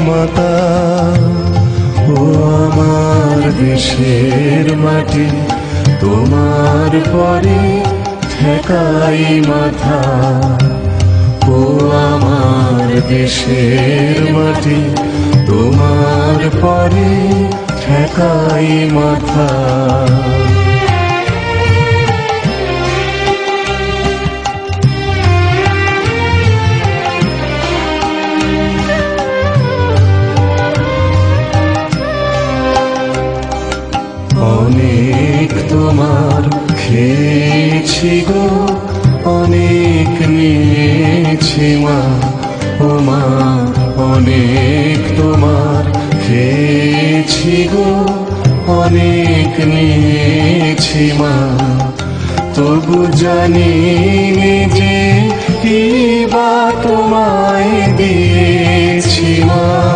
মাতা ও আমার দেশের মাটি, তোমার পরে ঠেকাই মাথা। ও আমার দেশের মাটি, তোমার পরে ঠেকাই মাথা। অনেক তোমার খেয়েছি গো, অনেক নিয়েছি মা। ও মা, অনেক তোমার খেয়েছি গো, অনেক নিয়েছি মা। তবু জানি যে কি বা তোমায় দিয়েছি মা।